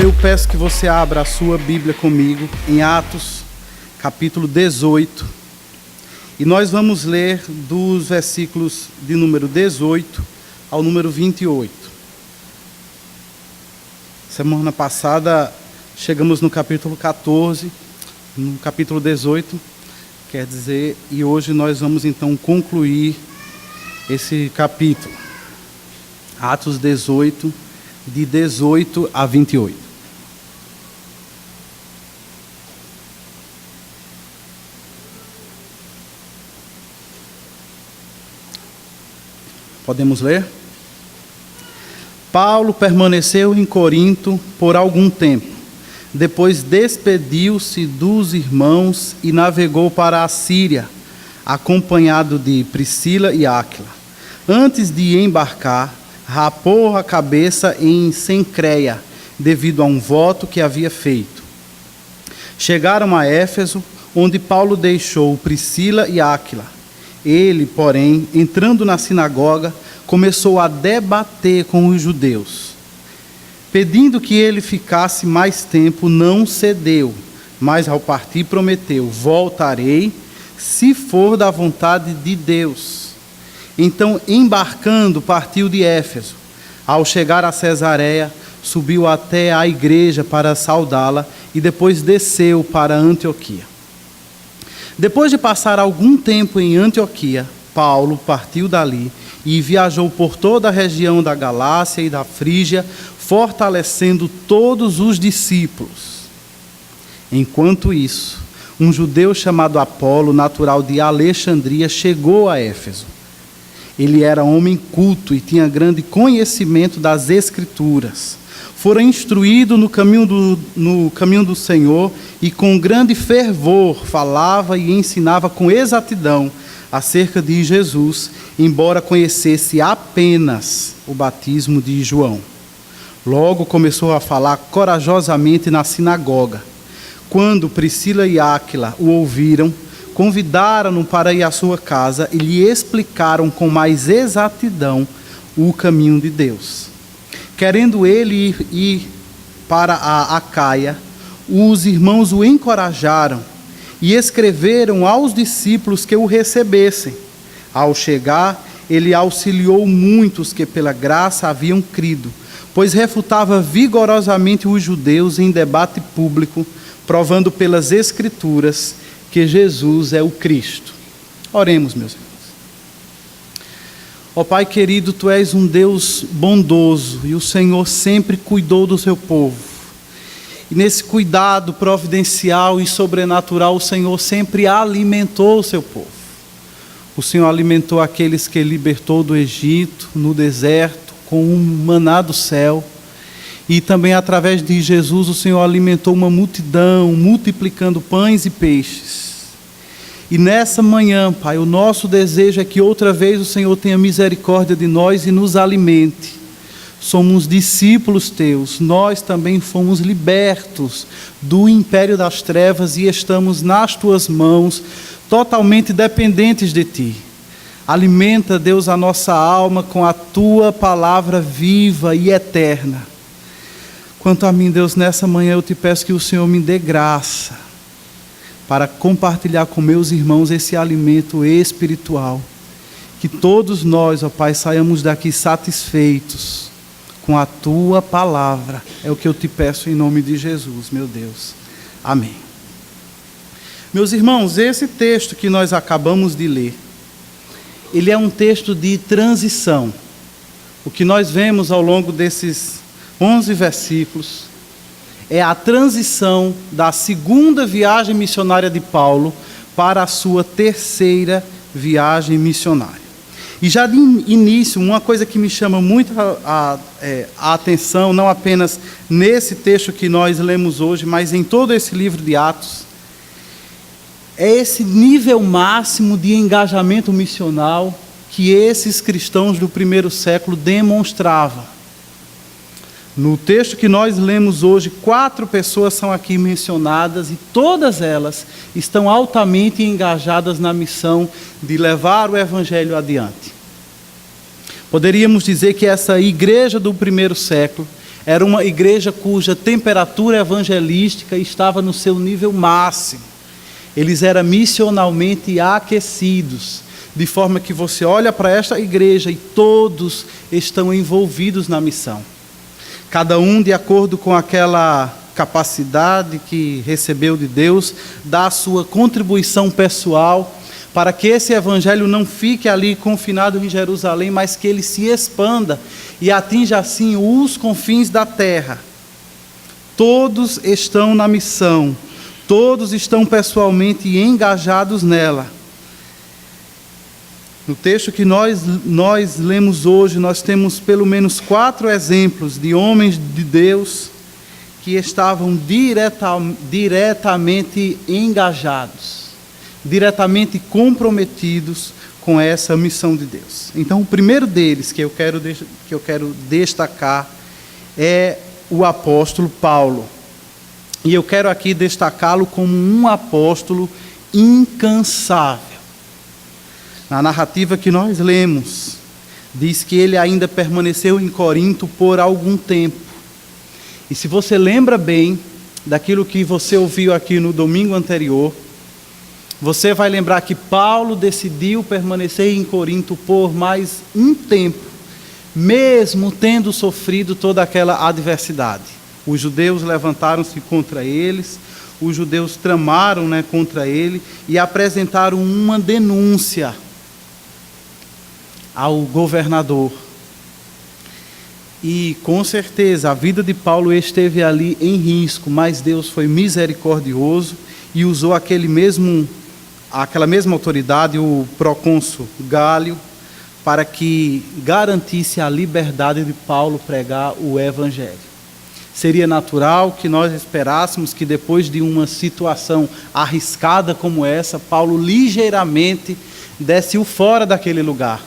Eu peço que você abra a sua Bíblia comigo em Atos, capítulo 18. E nós vamos ler dos versículos de número 18 ao número 28. Semana passada chegamos no capítulo 14, no capítulo 18, quer dizer, e hoje nós vamos então concluir esse capítulo. Atos 18, de 18 a 28. Podemos ler? Paulo permaneceu em Corinto por algum tempo. Depois despediu-se dos irmãos e navegou para a Síria, acompanhado de Priscila e Áquila. Antes de embarcar, rapou a cabeça em Cencreia, devido a um voto que havia feito. Chegaram a Éfeso, onde Paulo deixou Priscila e Áquila. Ele, porém, entrando na sinagoga, começou a debater com os judeus. Pedindo que ele ficasse mais tempo, não cedeu, mas ao partir prometeu: voltarei, se for da vontade de Deus. Então, embarcando, partiu de Éfeso. Ao chegar a Cesareia, subiu até a igreja para saudá-la e depois desceu para Antioquia. Depois de passar algum tempo em Antioquia, Paulo partiu dali e viajou por toda a região da Galácia e da Frígia, fortalecendo todos os discípulos. Enquanto isso, um judeu chamado Apolo, natural de Alexandria, chegou a Éfeso. Ele era homem culto e tinha grande conhecimento das Escrituras. Fora instruído no caminho do Senhor e com grande fervor falava e ensinava com exatidão acerca de Jesus, embora conhecesse apenas o batismo de João. Logo começou a falar corajosamente na sinagoga. Quando Priscila e Áquila o ouviram, convidaram-no para ir à sua casa e lhe explicaram com mais exatidão o caminho de Deus. Querendo ele ir para a Acaia, os irmãos o encorajaram e escreveram aos discípulos que o recebessem. Ao chegar, ele auxiliou muitos que pela graça haviam crido, pois refutava vigorosamente os judeus em debate público, provando pelas Escrituras que Jesus é o Cristo. Oremos, meus irmãos. Ó Pai querido, Tu és um Deus bondoso e o Senhor sempre cuidou do seu povo. E nesse cuidado providencial e sobrenatural, o Senhor sempre alimentou o seu povo. O Senhor alimentou aqueles que libertou do Egito, no deserto, com um maná do céu. E também através de Jesus, o Senhor alimentou uma multidão, multiplicando pães e peixes. E nessa manhã, Pai, o nosso desejo é que outra vez o Senhor tenha misericórdia de nós e nos alimente. Somos discípulos Teus, nós também fomos libertos do império das trevas e estamos nas Tuas mãos, totalmente dependentes de Ti. Alimenta, Deus, a nossa alma com a Tua palavra viva e eterna. Quanto a mim, Deus, nessa manhã eu Te peço que o Senhor me dê graça para compartilhar com meus irmãos esse alimento espiritual. Que todos nós, ó Pai, saiamos daqui satisfeitos com a Tua palavra. É o que eu Te peço em nome de Jesus, meu Deus. Amém. Meus irmãos, esse texto que nós acabamos de ler, ele é um texto de transição. O que nós vemos ao longo desses 11 versículos é a transição da segunda viagem missionária de Paulo para a sua terceira viagem missionária. E já de início, uma coisa que me chama muito a atenção, não apenas nesse texto que nós lemos hoje, mas em todo esse livro de Atos, é esse nível máximo de engajamento missional que esses cristãos do primeiro século demonstravam. No texto que nós lemos hoje, 4 pessoas são aqui mencionadas e todas elas estão altamente engajadas na missão de levar o Evangelho adiante. Poderíamos dizer que essa igreja do primeiro século Era uma igreja cuja temperatura evangelística estava no seu nível máximo. Eles eram missionalmente aquecidos, de forma que você olha para esta igreja e todos estão envolvidos na missão. Cada um de acordo com aquela capacidade que recebeu de Deus, dá a sua contribuição pessoal, para que esse evangelho não fique ali confinado em Jerusalém, mas que ele se expanda e atinja assim os confins da terra. Todos estão na missão, todos estão pessoalmente engajados nela. No texto que nós lemos hoje, nós temos pelo menos 4 exemplos de homens de Deus que estavam diretamente engajados, diretamente comprometidos com essa missão de Deus. Então, o primeiro deles que eu quero destacar é o apóstolo Paulo. E eu quero aqui destacá-lo como um apóstolo incansável. Na narrativa que nós lemos, diz que ele ainda permaneceu em Corinto por algum tempo. E se você lembra bem daquilo que você ouviu aqui no domingo anterior, você vai lembrar que Paulo decidiu permanecer em Corinto por mais um tempo, mesmo tendo sofrido toda aquela adversidade. Os judeus levantaram-se contra eles, os judeus tramaram, contra ele e apresentaram uma denúncia ao governador. E com certeza a vida de Paulo esteve ali em risco, mas Deus foi misericordioso e usou aquela mesma autoridade, o procônsul Gálio, para que garantisse a liberdade de Paulo pregar o evangelho. Seria natural que nós esperássemos que depois de uma situação arriscada como essa, Paulo ligeiramente desse o fora daquele lugar,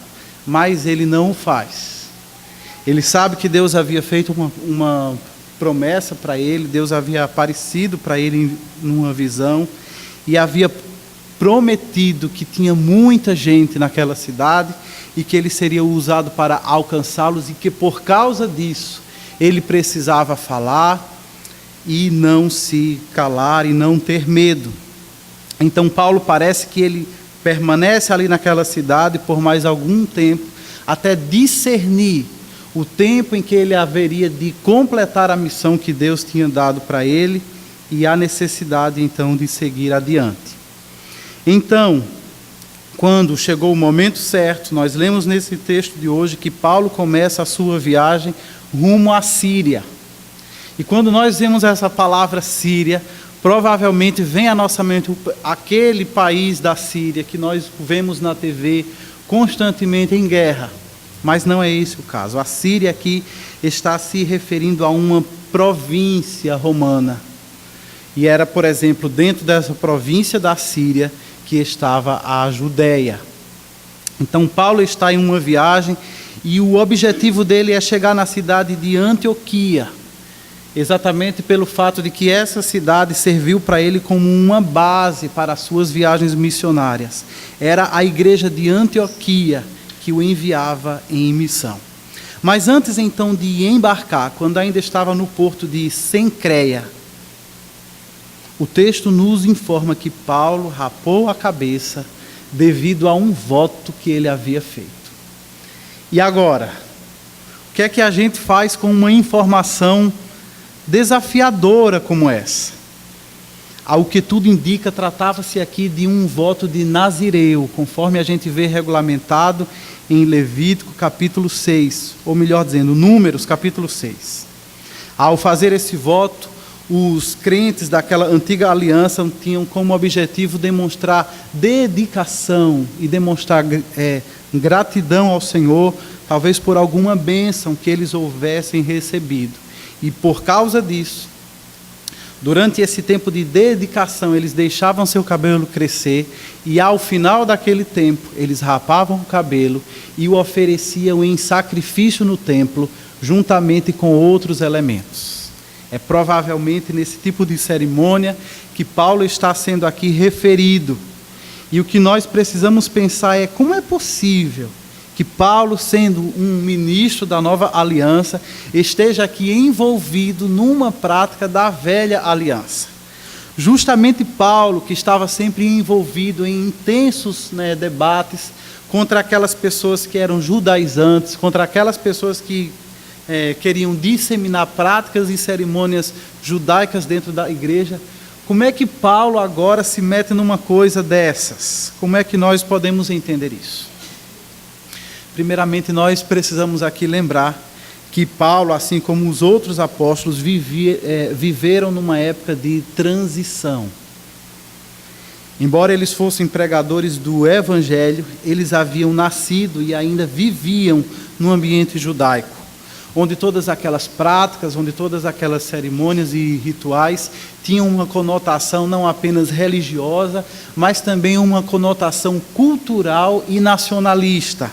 mas ele não o faz. Ele sabe que Deus havia feito uma promessa para ele, Deus havia aparecido para ele numa visão e havia prometido que tinha muita gente naquela cidade e que ele seria usado para alcançá-los e que por causa disso ele precisava falar e não se calar e não ter medo. Então Paulo parece que ele permanece ali naquela cidade por mais algum tempo, até discernir o tempo em que ele haveria de completar a missão que Deus tinha dado para ele e a necessidade então de seguir adiante. Então, quando chegou o momento certo, nós lemos nesse texto de hoje que Paulo começa a sua viagem rumo à Síria. E quando nós vemos essa palavra Síria, provavelmente vem à nossa mente aquele país da Síria que nós vemos na TV constantemente em guerra. Mas não é esse o caso. A Síria aqui está se referindo a uma província romana. E era, por exemplo, dentro dessa província da Síria que estava a Judeia. Então Paulo está em uma viagem e o objetivo dele é chegar na cidade de Antioquia, exatamente pelo fato de que essa cidade serviu para ele como uma base para as suas viagens missionárias. Era a igreja de Antioquia que o enviava em missão. Mas antes então de embarcar, quando ainda estava no porto de Cencreia, o texto nos informa que Paulo rapou a cabeça devido a um voto que ele havia feito. E agora, o que é que a gente faz com uma informação desafiadora como essa? Ao que tudo indica, tratava-se aqui de um voto de Nazireu, conforme a gente vê regulamentado em Levítico capítulo 6, ou melhor dizendo, Números capítulo 6. Ao fazer esse voto, os crentes daquela antiga aliança tinham como objetivo demonstrar dedicação e demonstrar gratidão ao Senhor, talvez por alguma bênção que eles houvessem recebido. E por causa disso, durante esse tempo de dedicação, eles deixavam seu cabelo crescer e ao final daquele tempo, eles rapavam o cabelo e o ofereciam em sacrifício no templo, juntamente com outros elementos. É provavelmente nesse tipo de cerimônia que Paulo está sendo aqui referido. E o que nós precisamos pensar é como é possível que Paulo, sendo um ministro da nova aliança, esteja aqui envolvido numa prática da velha aliança. Justamente Paulo, que estava sempre envolvido em intensos debates contra aquelas pessoas que eram judaizantes, contra aquelas pessoas que queriam disseminar práticas e cerimônias judaicas dentro da igreja. Como é que Paulo agora se mete numa coisa dessas? Como é que nós podemos entender isso? Primeiramente, nós precisamos aqui lembrar que Paulo, assim como os outros apóstolos, viveram numa época de transição. Embora eles fossem pregadores do Evangelho, eles haviam nascido e ainda viviam no ambiente judaico, onde todas aquelas práticas, onde todas aquelas cerimônias e rituais tinham uma conotação não apenas religiosa, mas também uma conotação cultural e nacionalista.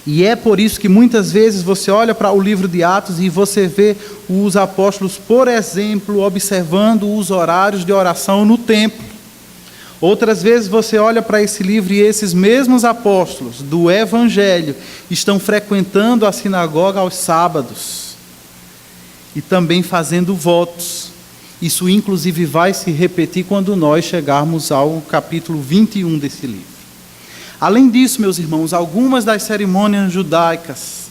E é por isso que muitas vezes você olha para o livro de Atos e você vê os apóstolos, por exemplo, observando os horários de oração no templo. Outras vezes você olha para esse livro e esses mesmos apóstolos do Evangelho estão frequentando a sinagoga aos sábados e também fazendo votos. Isso inclusive vai se repetir quando nós chegarmos ao capítulo 21 desse livro. Além disso, meus irmãos, algumas das cerimônias judaicas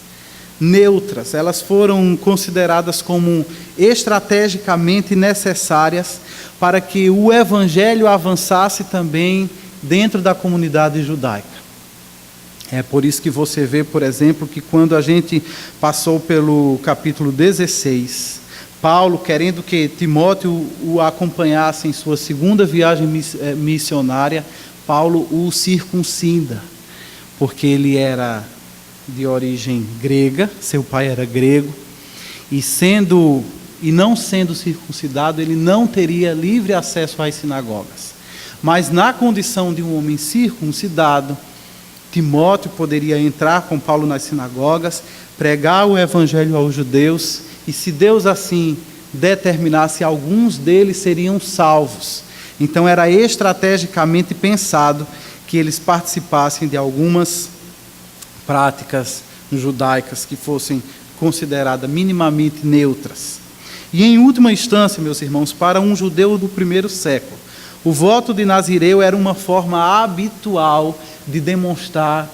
neutras, elas foram consideradas como estrategicamente necessárias para que o Evangelho avançasse também dentro da comunidade judaica. É por isso que você vê, por exemplo, que quando a gente passou pelo capítulo 16, Paulo, querendo que Timóteo o acompanhasse em sua segunda viagem missionária, Paulo o circuncida, porque ele era de origem grega, seu pai era grego, e não sendo circuncidado, ele não teria livre acesso às sinagogas. Mas na condição de um homem circuncidado, Timóteo poderia entrar com Paulo nas sinagogas, pregar o evangelho aos judeus, e se Deus assim determinasse, alguns deles seriam salvos. Então era estrategicamente pensado que eles participassem de algumas práticas judaicas que fossem consideradas minimamente neutras. E em última instância, meus irmãos, para um judeu do primeiro século, o voto de Nazireu era uma forma habitual de demonstrar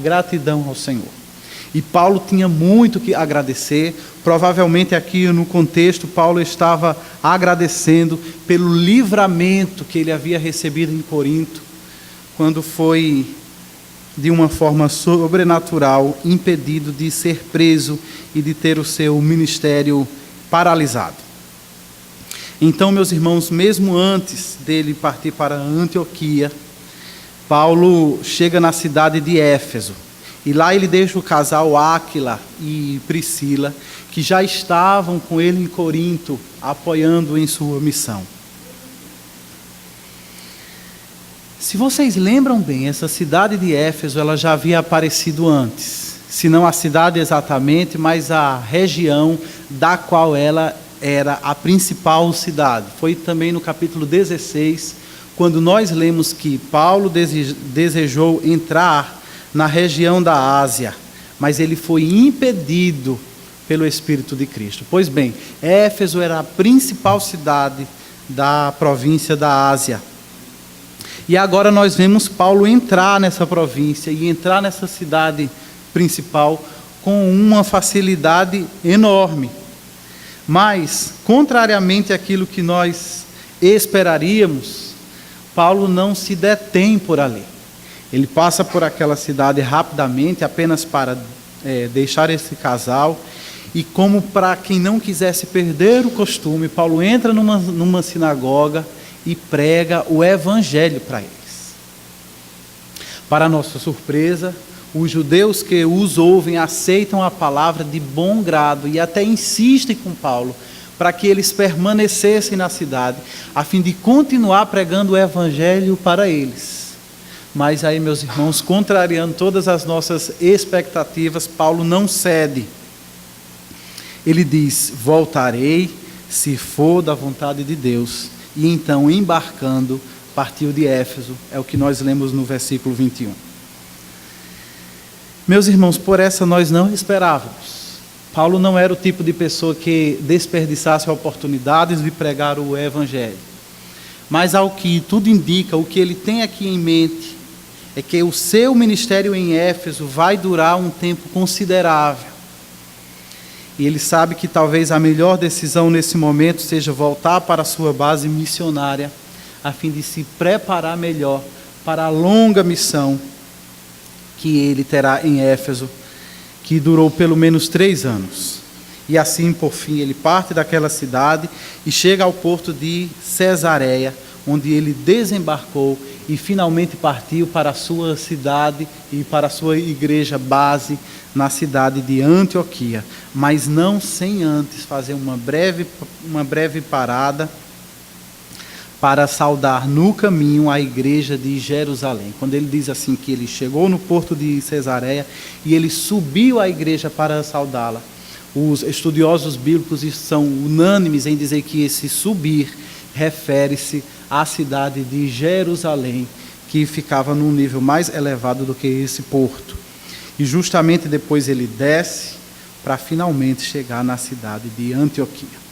gratidão ao Senhor. E Paulo tinha muito que agradecer. Provavelmente aqui no contexto, Paulo estava agradecendo pelo livramento que ele havia recebido em Corinto, quando foi, de uma forma sobrenatural, impedido de ser preso e de ter o seu ministério paralisado. Então, meus irmãos, mesmo antes dele partir para Antioquia, Paulo chega na cidade de Éfeso. E lá ele deixa o casal Áquila e Priscila, que já estavam com ele em Corinto, apoiando em sua missão. Se vocês lembram bem, essa cidade de Éfeso, ela já havia aparecido antes. Se não a cidade exatamente, mas a região da qual ela era a principal cidade. Foi também no capítulo 16, quando nós lemos que Paulo desejou entrar na região da Ásia, mas ele foi impedido pelo Espírito de Cristo. Pois bem, Éfeso era a principal cidade da província da Ásia. E agora nós vemos Paulo entrar nessa província e entrar nessa cidade principal com uma facilidade enorme. Mas, contrariamente àquilo que nós esperaríamos, Paulo não se detém por ali. Ele passa por aquela cidade rapidamente, apenas para deixar esse casal. E como para quem não quisesse perder o costume, Paulo entra numa sinagoga e prega o evangelho para eles. Para nossa surpresa, os judeus que os ouvem aceitam a palavra de bom grado e até insistem com Paulo para que eles permanecessem na cidade, a fim de continuar pregando o evangelho para eles. Mas aí, meus irmãos, contrariando todas as nossas expectativas, Paulo não cede. Ele diz: voltarei, se for da vontade de Deus. E então, embarcando, partiu de Éfeso, é o que nós lemos no versículo 21. Meus irmãos, por essa nós não esperávamos. Paulo não era o tipo de pessoa que desperdiçasse oportunidades de pregar o Evangelho. Mas ao que tudo indica, o que ele tem aqui em mente é que o seu ministério em Éfeso vai durar um tempo considerável. E ele sabe que talvez a melhor decisão nesse momento seja voltar para a sua base missionária, a fim de se preparar melhor para a longa missão que ele terá em Éfeso, que durou pelo menos 3 anos. E assim, por fim, ele parte daquela cidade e chega ao porto de Cesareia, onde ele desembarcou e finalmente partiu para a sua cidade e para a sua igreja base na cidade de Antioquia, mas não sem antes fazer uma breve parada para saudar no caminho a igreja de Jerusalém. Quando ele diz assim que ele chegou no porto de Cesareia e ele subiu à igreja para saudá-la, os estudiosos bíblicos são unânimes em dizer que esse subir refere-se à cidade de Jerusalém, que ficava num nível mais elevado do que esse porto. E justamente depois ele desce para finalmente chegar na cidade de Antioquia.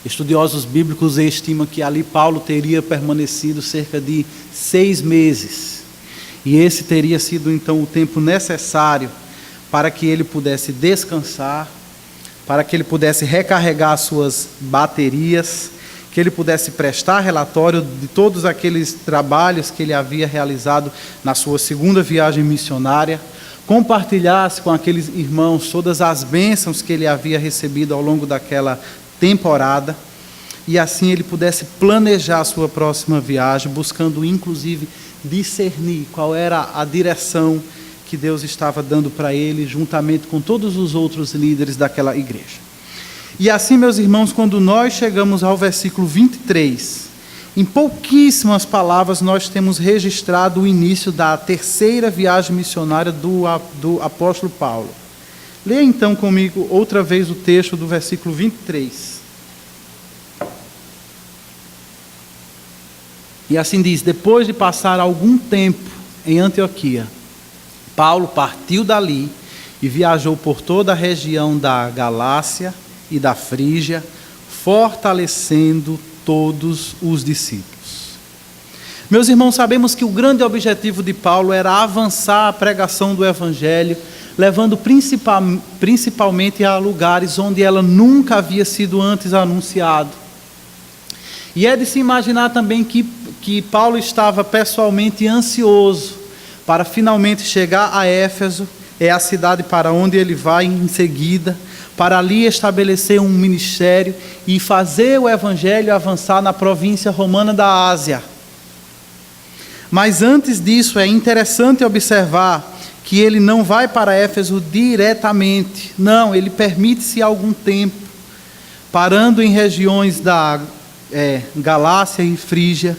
Estudiosos bíblicos estimam que ali Paulo teria permanecido cerca de 6 meses. E esse teria sido então o tempo necessário para que ele pudesse descansar, para que ele pudesse recarregar suas baterias, que ele pudesse prestar relatório de todos aqueles trabalhos que ele havia realizado na sua segunda viagem missionária, compartilhasse com aqueles irmãos todas as bênçãos que ele havia recebido ao longo daquela temporada, e assim ele pudesse planejar a sua próxima viagem, buscando inclusive discernir qual era a direção que Deus estava dando para ele, juntamente com todos os outros líderes daquela igreja. E assim, meus irmãos, quando nós chegamos ao versículo 23, em pouquíssimas palavras nós temos registrado o início da terceira viagem missionária do apóstolo Paulo. Leia então comigo outra vez o texto do versículo 23. E assim diz: depois de passar algum tempo em Antioquia, Paulo partiu dali e viajou por toda a região da Galácia e da Frígia, fortalecendo todos os discípulos. Meus irmãos, sabemos que o grande objetivo de Paulo era avançar a pregação do Evangelho, levando principalmente a lugares onde ela nunca havia sido antes anunciado. E é de se imaginar também que Paulo estava pessoalmente ansioso para finalmente chegar a Éfeso, é a cidade para onde ele vai em seguida, para ali estabelecer um ministério e fazer o Evangelho avançar na província romana da Ásia. Mas antes disso, é interessante observar que ele não vai para Éfeso diretamente. Não, ele permite-se algum tempo, parando em regiões da Galácia e Frígia,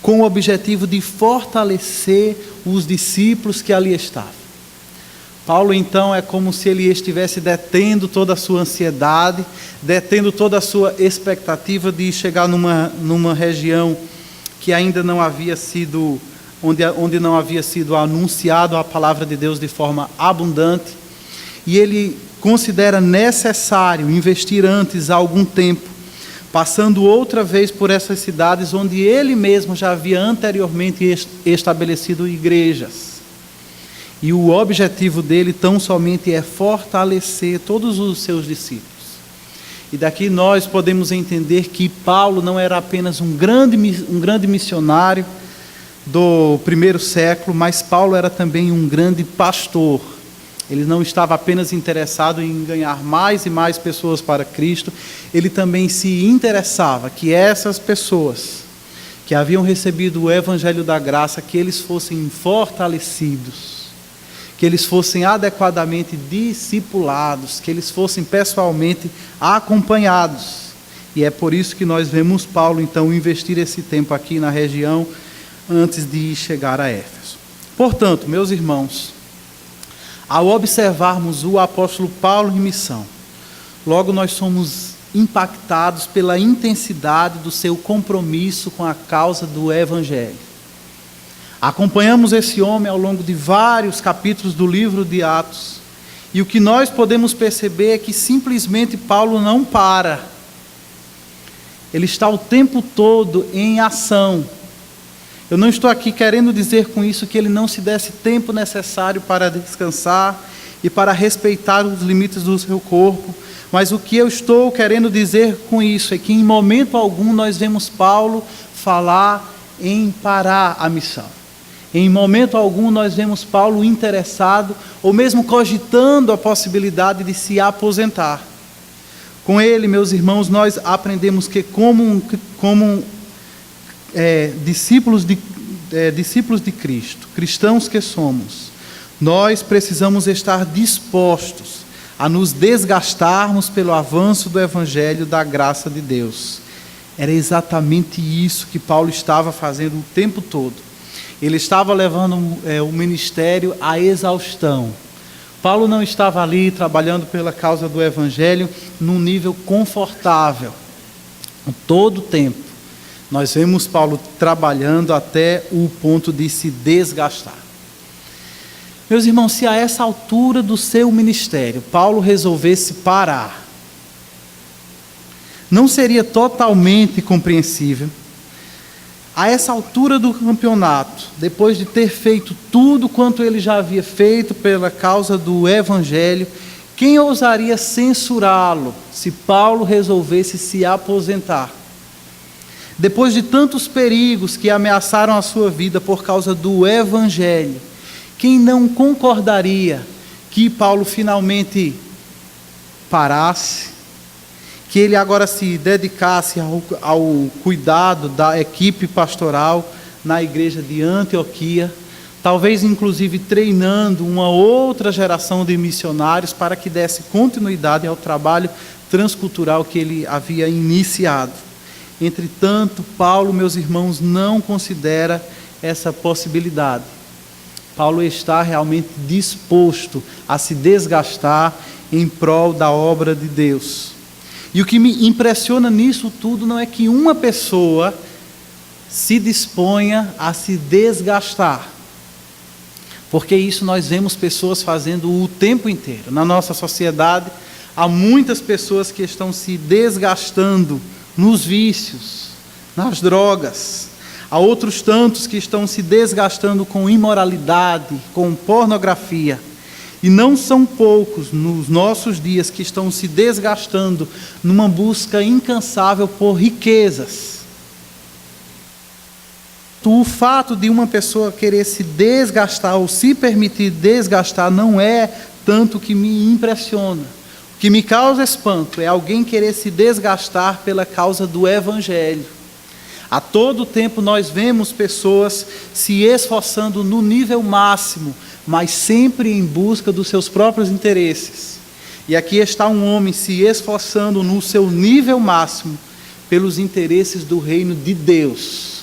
com o objetivo de fortalecer os discípulos que ali estavam. Paulo, então, é como se ele estivesse detendo toda a sua ansiedade, detendo toda a sua expectativa de chegar numa região que ainda não havia sido, onde não havia sido anunciado a palavra de Deus de forma abundante, e ele considera necessário investir antes algum tempo, passando outra vez por essas cidades onde ele mesmo já havia anteriormente estabelecido igrejas. E o objetivo dele tão somente é fortalecer todos os seus discípulos. E daqui nós podemos entender que Paulo não era apenas um grande missionário do primeiro século, mas Paulo era também um grande pastor. Ele não estava apenas interessado em ganhar mais e mais pessoas para Cristo, ele também se interessava que essas pessoas que haviam recebido o Evangelho da Graça, que eles fossem fortalecidos, que eles fossem adequadamente discipulados, que eles fossem pessoalmente acompanhados. E é por isso que nós vemos Paulo, então, investir esse tempo aqui na região, antes de chegar a Éfeso. Portanto, meus irmãos, ao observarmos o apóstolo Paulo em missão, logo nós somos impactados pela intensidade do seu compromisso com a causa do Evangelho. Acompanhamos esse homem ao longo de vários capítulos do livro de Atos, e o que nós podemos perceber é que simplesmente Paulo não para. Ele está o tempo todo em ação. Eu não estou aqui querendo dizer com isso que ele não se desse tempo necessário para descansar e para respeitar os limites do seu corpo, mas o que eu estou querendo dizer com isso é que em momento algum nós vemos Paulo falar em parar a missão. Em momento algum nós vemos Paulo interessado ou mesmo cogitando a possibilidade de se aposentar. Com ele, meus irmãos, nós aprendemos que discípulos de Cristo, cristãos que somos, nós precisamos estar dispostos a nos desgastarmos pelo avanço do Evangelho da graça de Deus. Era exatamente isso que Paulo estava fazendo o tempo todo. Ele estava levando o ministério à exaustão. Paulo não estava ali trabalhando pela causa do Evangelho num nível confortável. Todo o tempo, nós vemos Paulo trabalhando até o ponto de se desgastar. Meus irmãos, se a essa altura do seu ministério, Paulo resolvesse parar, não seria totalmente compreensível. A essa altura do campeonato, depois de ter feito tudo quanto ele já havia feito pela causa do Evangelho, quem ousaria censurá-lo se Paulo resolvesse se aposentar? Depois de tantos perigos que ameaçaram a sua vida por causa do Evangelho, quem não concordaria que Paulo finalmente parasse, que ele agora se dedicasse ao cuidado da equipe pastoral na igreja de Antioquia, talvez inclusive treinando uma outra geração de missionários para que desse continuidade ao trabalho transcultural que ele havia iniciado. Entretanto, Paulo, meus irmãos, não considera essa possibilidade. Paulo está realmente disposto a se desgastar em prol da obra de Deus. E o que me impressiona nisso tudo não é que uma pessoa se disponha a se desgastar, porque isso nós vemos pessoas fazendo o tempo inteiro. Na nossa sociedade, há muitas pessoas que estão se desgastando nos vícios, nas drogas. Há outros tantos que estão se desgastando com imoralidade, com pornografia. E não são poucos nos nossos dias que estão se desgastando numa busca incansável por riquezas. O fato de uma pessoa querer se desgastar ou se permitir desgastar não é tanto que me impressiona. O que me causa espanto é alguém querer se desgastar pela causa do Evangelho. A todo tempo nós vemos pessoas se esforçando no nível máximo, mas sempre em busca dos seus próprios interesses. E aqui está um homem se esforçando no seu nível máximo pelos interesses do reino de Deus.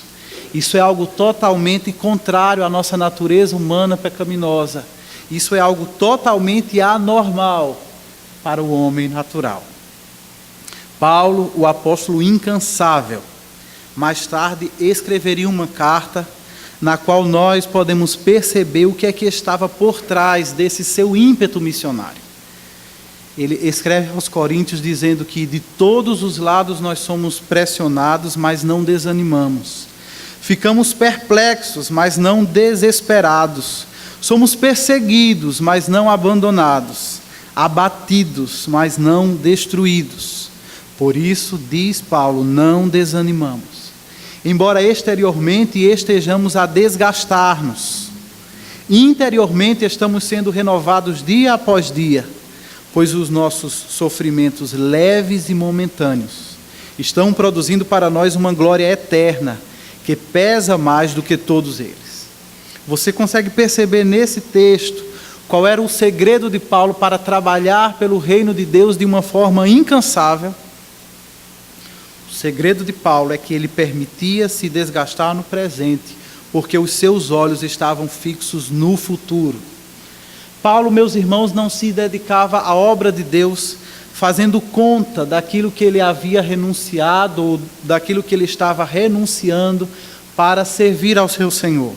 Isso é algo totalmente contrário à nossa natureza humana pecaminosa. Isso é algo totalmente anormal para o homem natural. Paulo, o apóstolo incansável, mais tarde escreveria uma carta na qual nós podemos perceber o que é que estava por trás desse seu ímpeto missionário. Ele escreve aos Coríntios dizendo que de todos os lados nós somos pressionados, mas não desanimamos. Ficamos perplexos, mas não desesperados. Somos perseguidos, mas não abandonados. Abatidos, mas não destruídos. Por isso, diz Paulo, não desanimamos. Embora exteriormente estejamos a desgastar-nos, interiormente estamos sendo renovados dia após dia, pois os nossos sofrimentos leves e momentâneos estão produzindo para nós uma glória eterna, que pesa mais do que todos eles. Você consegue perceber nesse texto qual era o segredo de Paulo para trabalhar pelo reino de Deus de uma forma incansável? O segredo de Paulo é que ele permitia se desgastar no presente, porque os seus olhos estavam fixos no futuro. Paulo, meus irmãos, não se dedicava à obra de Deus fazendo conta daquilo que ele havia renunciado, ou daquilo que ele estava renunciando para servir ao seu Senhor.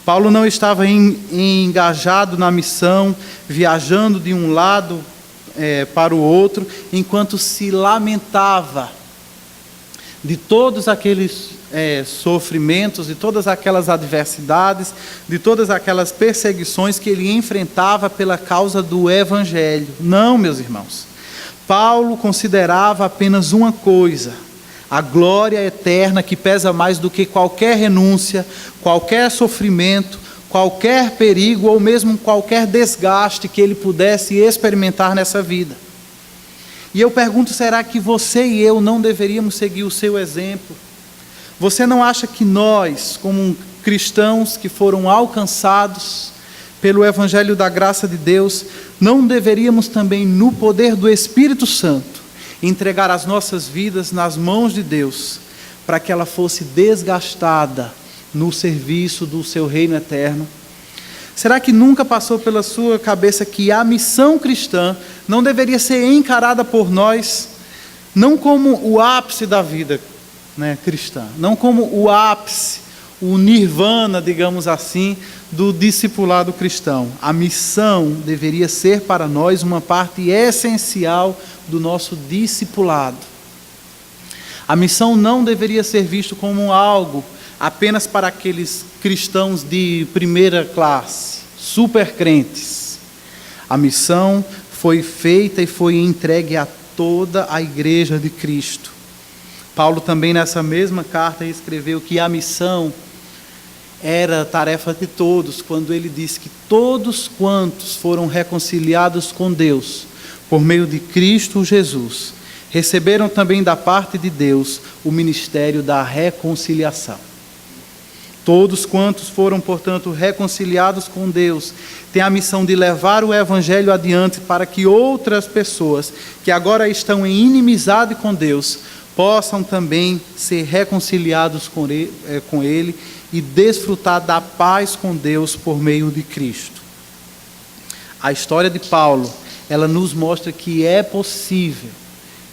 Paulo não estava engajado na missão, viajando de um lado para o outro, enquanto se lamentava de todos aqueles sofrimentos, de todas aquelas adversidades, de todas aquelas perseguições que ele enfrentava pela causa do Evangelho. Não, meus irmãos. Paulo considerava apenas uma coisa: a glória eterna, que pesa mais do que qualquer renúncia, qualquer sofrimento, qualquer perigo ou mesmo qualquer desgaste que ele pudesse experimentar nessa vida. E eu pergunto, será que você e eu não deveríamos seguir o seu exemplo? Você não acha que nós, como cristãos que foram alcançados pelo Evangelho da graça de Deus, não deveríamos também, no poder do Espírito Santo, entregar as nossas vidas nas mãos de Deus, para que ela fosse desgastada no serviço do seu reino eterno? Será que nunca passou pela sua cabeça que a missão cristã não deveria ser encarada por nós, não como o ápice da vida cristã, não como o ápice, o nirvana, digamos assim, do discipulado cristão? A missão deveria ser para nós uma parte essencial do nosso discipulado. A missão não deveria ser visto como algo apenas para aqueles cristãos de primeira classe, super crentes. A missão foi feita e foi entregue a toda a igreja de Cristo. Paulo também nessa mesma carta escreveu que a missão era tarefa de todos, quando ele disse que todos quantos foram reconciliados com Deus por meio de Cristo Jesus, receberam também da parte de Deus o ministério da reconciliação. Todos quantos foram, portanto, reconciliados com Deus, têm a missão de levar o Evangelho adiante para que outras pessoas que agora estão em inimizade com Deus possam também ser reconciliados com Ele e desfrutar da paz com Deus por meio de Cristo. A história de Paulo, ela nos mostra que é possível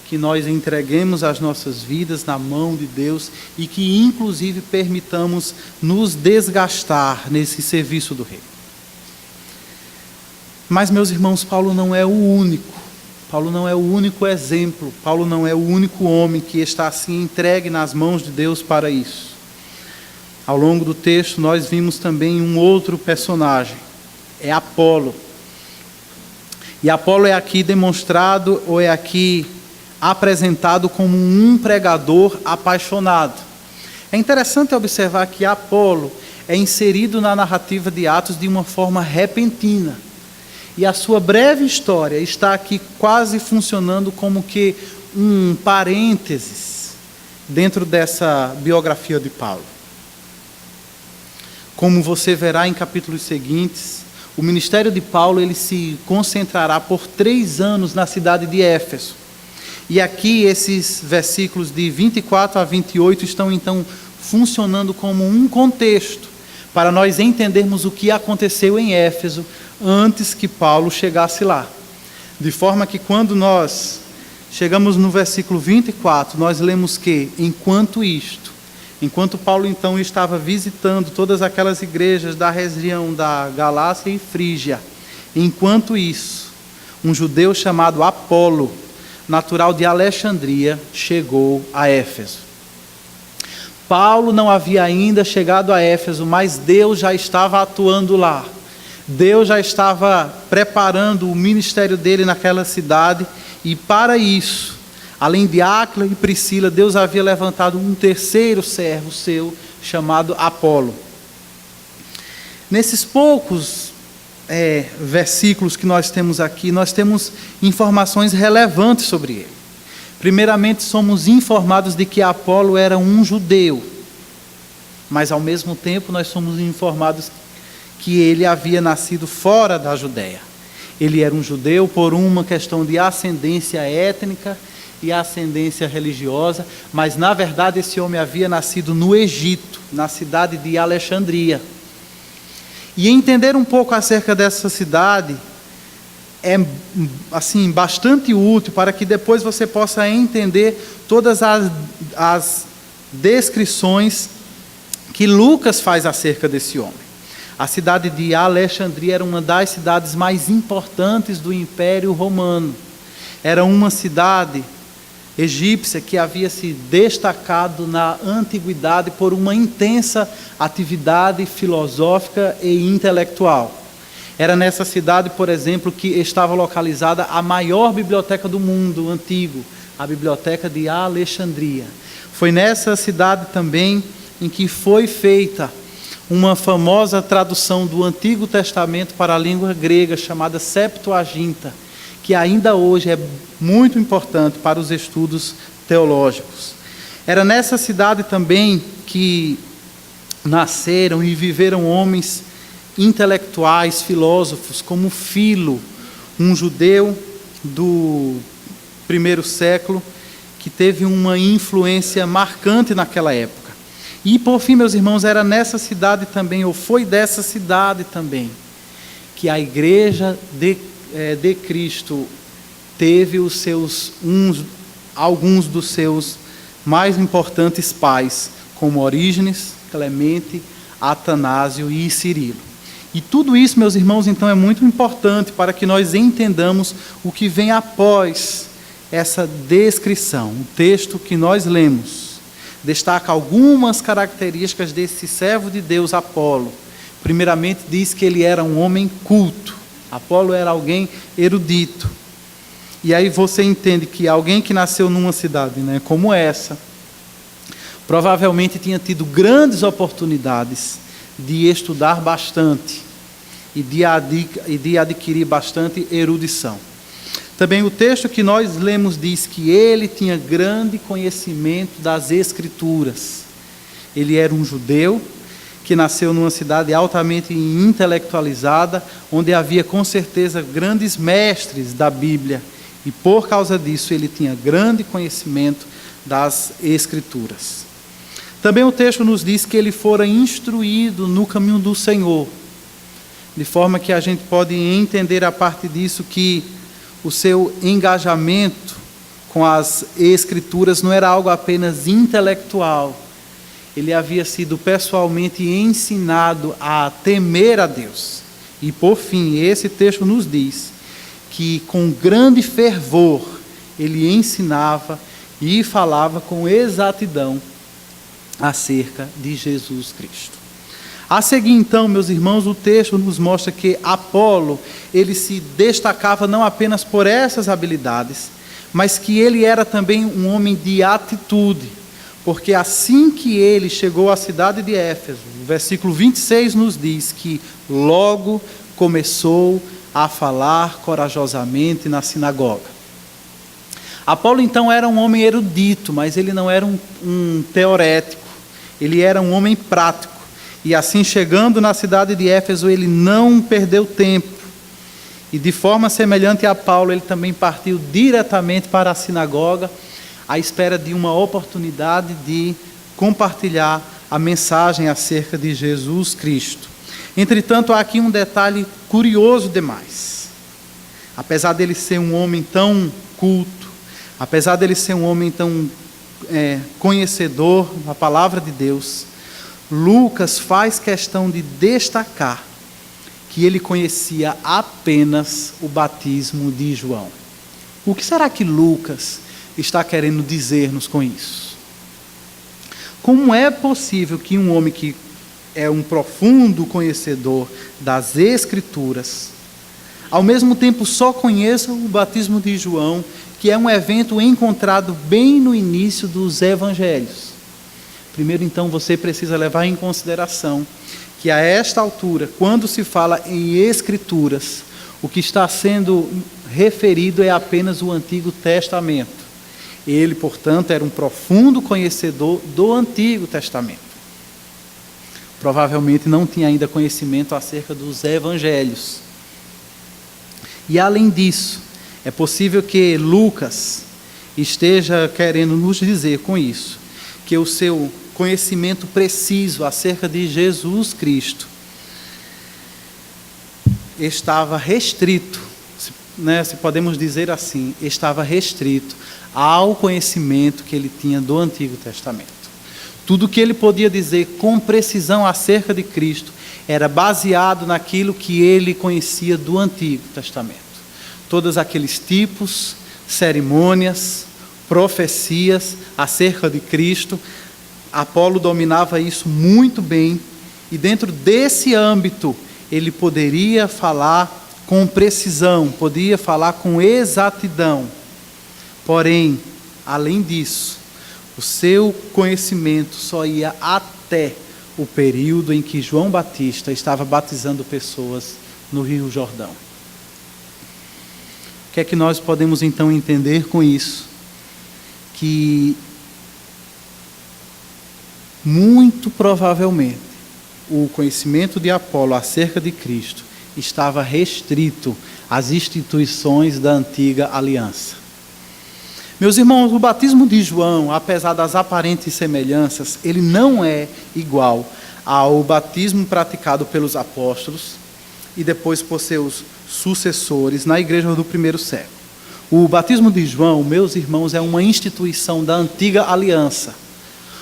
que nós entreguemos as nossas vidas na mão de Deus e que inclusive permitamos nos desgastar nesse serviço do Rei. Mas, meus irmãos, Paulo não é o único. Paulo não é o único exemplo. Paulo não é o único homem que está assim entregue nas mãos de Deus para isso. Ao longo do texto nós vimos também um outro personagem, é Apolo. E Apolo é aqui demonstrado, ou é aqui apresentado como um pregador apaixonado. É interessante observar que Apolo é inserido na narrativa de Atos de uma forma repentina. E a sua breve história está aqui quase funcionando como que um parênteses dentro dessa biografia de Paulo. Como você verá em capítulos seguintes, o ministério de Paulo ele se concentrará por 3 anos na cidade de Éfeso. E aqui esses versículos de 24 a 28 estão então funcionando como um contexto para nós entendermos o que aconteceu em Éfeso antes que Paulo chegasse lá. De forma que quando nós chegamos no versículo 24, nós lemos que, enquanto Paulo então estava visitando todas aquelas igrejas da região da Galácia e Frígia, enquanto isso, um judeu chamado Apolo, natural de Alexandria, chegou a Éfeso. Paulo não havia ainda chegado a Éfeso, mas Deus já estava atuando lá. Deus já estava preparando o ministério dele naquela cidade, e para isso, além de Áquila e Priscila, Deus havia levantado um terceiro servo seu, chamado Apolo. Nesses poucos versículos que nós temos aqui, nós temos informações relevantes sobre ele. Primeiramente, somos informados de que Apolo era um judeu, mas ao mesmo tempo nós somos informados que ele havia nascido fora da Judéia. Ele era um judeu por uma questão de ascendência étnica e ascendência religiosa, mas na verdade esse homem havia nascido no Egito, na cidade de Alexandria. E entender um pouco acerca dessa cidade é assim bastante útil para que depois você possa entender todas as descrições que Lucas faz acerca desse homem. A cidade de Alexandria era uma das cidades mais importantes do Império Romano. Era uma cidade egípcia que havia se destacado na antiguidade por uma intensa atividade filosófica e intelectual. Era nessa cidade, por exemplo, que estava localizada a maior biblioteca do mundo antigo, a Biblioteca de Alexandria. Foi nessa cidade também em que foi feita uma famosa tradução do Antigo Testamento para a língua grega, chamada Septuaginta, que ainda hoje é muito importante para os estudos teológicos. Era nessa cidade também que nasceram e viveram homens intelectuais, filósofos, como Filo, um judeu do primeiro século, que teve uma influência marcante naquela época. E por fim, meus irmãos, era nessa cidade também, ou foi dessa cidade também, que a igreja de Cristo teve alguns dos seus mais importantes pais, como Orígenes, Clemente, Atanásio e Cirilo. E tudo isso, meus irmãos, então é muito importante para que nós entendamos o que vem após essa descrição. O texto que nós lemos destaca algumas características desse servo de Deus, Apolo. Primeiramente, diz que ele era um homem culto. Apolo era alguém erudito. E aí você entende que alguém que nasceu numa cidade, como essa, provavelmente tinha tido grandes oportunidades de estudar bastante e de adquirir bastante erudição. Também o texto que nós lemos diz que ele tinha grande conhecimento das Escrituras. Ele era um judeu que nasceu numa cidade altamente intelectualizada, onde havia com certeza grandes mestres da Bíblia. E por causa disso ele tinha grande conhecimento das Escrituras. Também o texto nos diz que ele fora instruído no caminho do Senhor, de forma que a gente pode entender a partir disso que o seu engajamento com as Escrituras não era algo apenas intelectual. Ele havia sido pessoalmente ensinado a temer a Deus. E por fim, esse texto nos diz que com grande fervor ele ensinava e falava com exatidão acerca de Jesus Cristo. A seguir, então, meus irmãos, o texto nos mostra que Apolo, ele se destacava não apenas por essas habilidades, mas que ele era também um homem de atitude, porque assim que ele chegou à cidade de Éfeso, o versículo 26 nos diz que logo começou a falar corajosamente na sinagoga. Apolo, então, era um homem erudito, mas ele não era um teorético, ele era um homem prático. E assim, chegando na cidade de Éfeso, ele não perdeu tempo. E de forma semelhante a Paulo, ele também partiu diretamente para a sinagoga, à espera de uma oportunidade de compartilhar a mensagem acerca de Jesus Cristo. Entretanto, há aqui um detalhe curioso demais. Apesar dele ser um homem tão culto, apesar dele ser um homem tão conhecedor da palavra de Deus, Lucas faz questão de destacar que ele conhecia apenas o batismo de João. O que será que Lucas está querendo dizer-nos com isso? Como é possível que um homem que é um profundo conhecedor das Escrituras, ao mesmo tempo só conheça o batismo de João, que é um evento encontrado bem no início dos evangelhos? Primeiro, então, você precisa levar em consideração que a esta altura, quando se fala em Escrituras, o que está sendo referido é apenas o Antigo Testamento. Ele, portanto, era um profundo conhecedor do Antigo Testamento. Provavelmente não tinha ainda conhecimento acerca dos evangelhos. E além disso, é possível que Lucas esteja querendo nos dizer com isso, que o seu conhecimento preciso acerca de Jesus Cristo estava restrito, se podemos dizer assim, estava restrito ao conhecimento que ele tinha do Antigo Testamento. Tudo que ele podia dizer com precisão acerca de Cristo era baseado naquilo que ele conhecia do Antigo Testamento. Todos aqueles tipos, cerimônias, profecias acerca de Cristo, Apolo dominava isso muito bem, e dentro desse âmbito ele poderia falar com precisão, podia falar com exatidão. Porém, além disso, o seu conhecimento só ia até o período em que João Batista estava batizando pessoas no Rio Jordão. O que é que nós podemos então entender com isso? Que muito provavelmente o conhecimento de Apolo acerca de Cristo estava restrito às instituições da antiga aliança. Meus irmãos, o batismo de João, apesar das aparentes semelhanças, ele não é igual ao batismo praticado pelos apóstolos e depois por seus sucessores na igreja do primeiro século. O batismo de João, meus irmãos, é uma instituição da antiga aliança,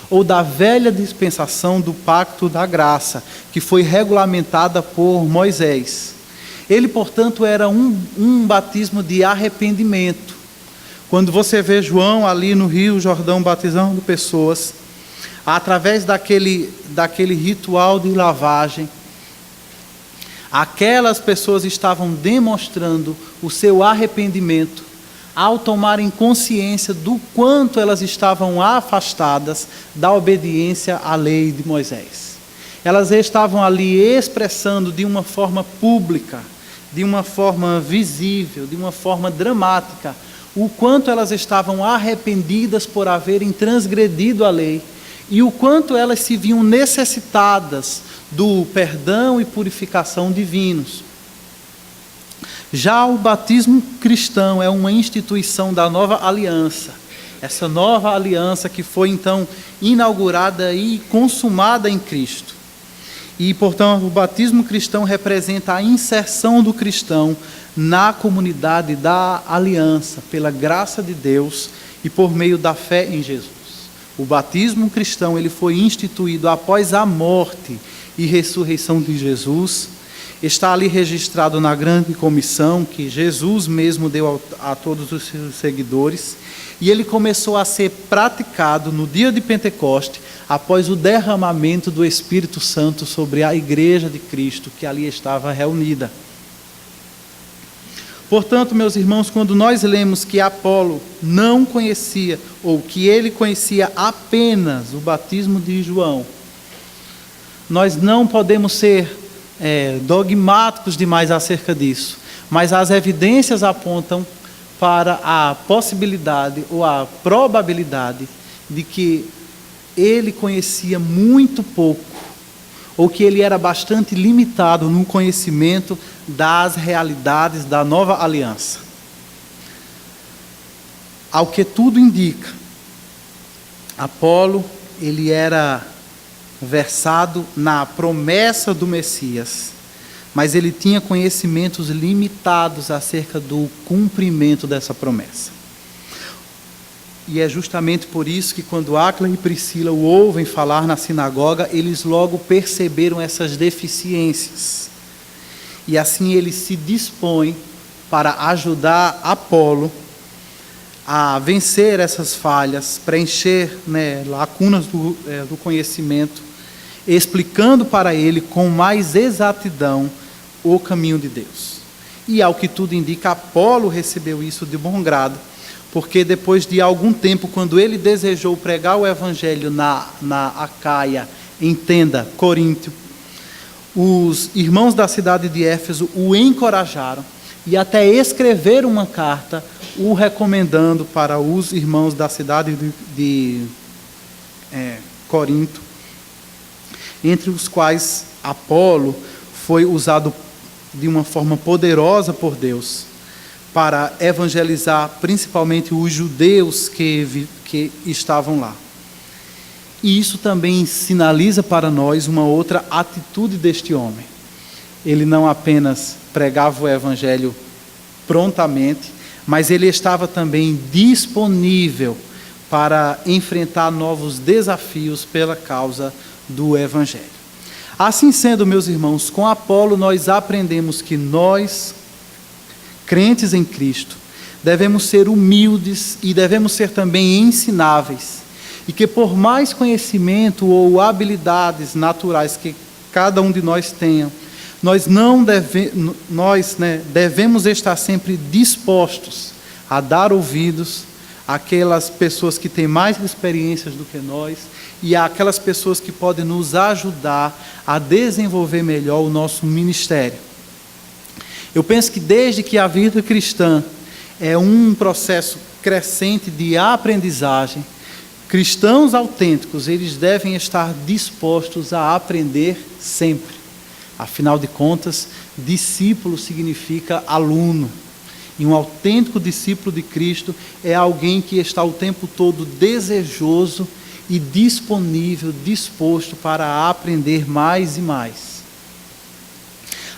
ou da velha dispensação do pacto da graça, que foi regulamentada por Moisés. Ele, portanto, era um batismo de arrependimento. Quando você vê João ali no Rio Jordão batizando pessoas, através daquele ritual de lavagem, aquelas pessoas estavam demonstrando o seu arrependimento ao tomarem consciência do quanto elas estavam afastadas da obediência à lei de Moisés. Elas estavam ali expressando de uma forma pública, de uma forma visível, de uma forma dramática, o quanto elas estavam arrependidas por haverem transgredido a lei e o quanto elas se viam necessitadas do perdão e purificação divinos. Já o batismo cristão é uma instituição da nova aliança. Essa nova aliança que foi então inaugurada e consumada em Cristo. E, portanto, o batismo cristão representa a inserção do cristão na comunidade da aliança, pela graça de Deus e por meio da fé em Jesus. O batismo cristão ele foi instituído após a morte e ressurreição de Jesus. Está ali registrado na grande comissão que Jesus mesmo deu a todos os seus seguidores, e ele começou a ser praticado no dia de Pentecoste, após o derramamento do Espírito Santo sobre a igreja de Cristo que ali estava reunida. Portanto, meus irmãos, quando nós lemos que Apolo não conhecia, ou que ele conhecia apenas o batismo de João, nós não podemos ser dogmáticos demais acerca disso, mas as evidências apontam para a possibilidade ou a probabilidade de que ele conhecia muito pouco, ou que ele era bastante limitado no conhecimento das realidades da nova aliança. Ao que tudo indica, Apolo, ele era versado na promessa do Messias, mas ele tinha conhecimentos limitados acerca do cumprimento dessa promessa. E é justamente por isso que quando Áquila e Priscila o ouvem falar na sinagoga, eles logo perceberam essas deficiências. E assim ele se dispõe para ajudar Apolo a vencer essas falhas, preencher lacunas do conhecimento, explicando para ele com mais exatidão o caminho de Deus. E ao que tudo indica, Apolo recebeu isso de bom grado, porque depois de algum tempo, quando ele desejou pregar o evangelho na Acaia, entenda, Coríntio, os irmãos da cidade de Éfeso o encorajaram e até escreveram uma carta o recomendando para os irmãos da cidade de Corinto, entre os quais Apolo foi usado de uma forma poderosa por Deus para evangelizar principalmente os judeus que estavam lá. E isso também sinaliza para nós uma outra atitude deste homem. Ele não apenas pregava o evangelho prontamente, mas ele estava também disponível para enfrentar novos desafios pela causa do Evangelho. Assim sendo, meus irmãos, com Apolo nós aprendemos que nós, crentes em Cristo, devemos ser humildes e devemos ser também ensináveis, e que por mais conhecimento ou habilidades naturais que cada um de nós tenha, devemos estar sempre dispostos a dar ouvidos àquelas pessoas que têm mais experiências do que nós e àquelas pessoas que podem nos ajudar a desenvolver melhor o nosso ministério. Eu penso que desde que a vida cristã é um processo crescente de aprendizagem, cristãos autênticos, eles devem estar dispostos a aprender sempre. Afinal de contas, discípulo significa aluno. E um autêntico discípulo de Cristo é alguém que está o tempo todo desejoso e disponível, disposto para aprender mais e mais.